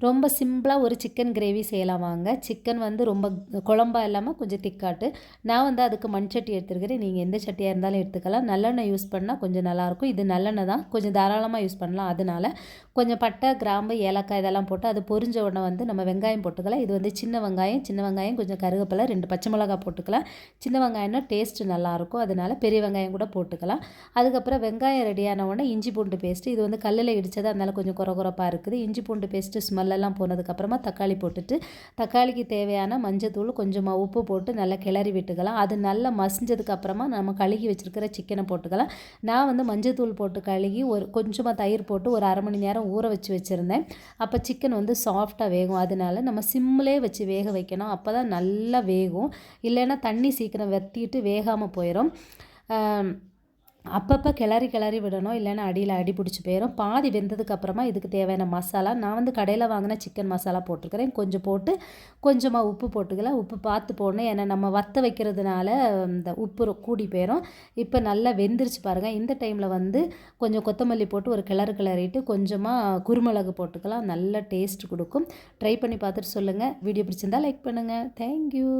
ரொம்ப சிம்பிளாக ஒரு சிக்கன் கிரேவி செய்யலாம் வாங்க. சிக்கன் வந்து ரொம்ப குழம்பா இல்லாமல் கொஞ்சம் திக்காட்டு. நான் வந்து அதுக்கு மண் சட்டி எடுத்துருக்கிறேன். நீங்கள் எந்த சட்டியாக இருந்தாலும் எடுத்துக்கலாம். நல்லெண்ணெய் யூஸ் பண்ணால் கொஞ்சம் நல்லாயிருக்கும். இது நல்லெண்ணெய் தான், கொஞ்சம் தாராளமாக யூஸ் பண்ணலாம். அதனால கொஞ்சம் பட்டை, கிராம்பு, ஏலக்காய் இதெல்லாம் போட்டு அது பொரிஞ்ச உடனே வந்து நம்ம வெங்காயம் போட்டுக்கலாம். இது வந்து சின்ன வெங்காயம் கொஞ்சம் கருவேப்பிலை 2 பச்சை மிளகாய் போட்டுக்கலாம். சின்ன வெங்காயம்னா டேஸ்ட்டு நல்லாயிருக்கும். அதனால பெரிய வெங்காயம் கூட போட்டுக்கலாம். அதுக்கப்புறம் வெங்காயம் ரெடியான உடனே இஞ்சி பூண்டு பேஸ்ட்டு, இது வந்து கல்லில் இடித்தது, அதனால கொஞ்சம் குறகுறப்பாக இருக்குது. இஞ்சி பூண்டு பேஸ்ட்டு ஸ்மெல்லாம் போனதுக்கப்புறமா தக்காளி போட்டுட்டு, தக்காளிக்கு தேவையான மஞ்சத்தூள், கொஞ்சமாக உப்பு போட்டு நல்லா கிளறி விட்டுக்கலாம். அது நல்லா மசிஞ்சதுக்கப்புறமா நம்ம கழுகி வச்சுருக்கிற சிக்கனை போட்டுக்கலாம். நான் வந்து மஞ்சத்தூள் போட்டு கழுகி கொஞ்சமாக தயிர் போட்டு ஒரு 1/2 மணி நேரம் ஊற வச்சுருந்தேன். அப்போ சிக்கன் வந்து சாஃப்டாக வேகும். அதனால நம்ம சிம்மிலே வச்சு வேக வைக்கணும். அப்போ தான் நல்லா வேகும். இல்லைன்னா தண்ணி சீக்கிரம் வற்றிட்டு வேகாமல் போயிடும். அப்பப்போ கிளறி விடணும், இல்லைன்னா அடியில் அடி பிடிச்சி போயிடும். பாதி வெந்ததுக்கப்புறமா இதுக்கு தேவையான மசாலா, நான் வந்து கடையில் வாங்கின சிக்கன் மசாலா போட்டிருக்கிறேன். கொஞ்சம் போட்டு கொஞ்சமாக உப்பு போட்டுக்கலாம். உப்பு பார்த்து போடணும், ஏன்னா நம்ம வற்ற வைக்கிறதுனால இந்த உப்பு கூடி போயிடும். இப்போ நல்லா வெந்துருச்சு பாருங்கள். இந்த டைமில் வந்து கொஞ்சம் கொத்தமல்லி போட்டு ஒரு கிளறிட்டு கொஞ்சமாக குருமிளகு போட்டுக்கலாம். நல்ல டேஸ்ட் கொடுக்கும். ட்ரை பண்ணி பார்த்துட்டு சொல்லுங்கள். வீடியோ பிடிச்சிருந்தால் லைக் பண்ணுங்கள். தேங்க்யூ.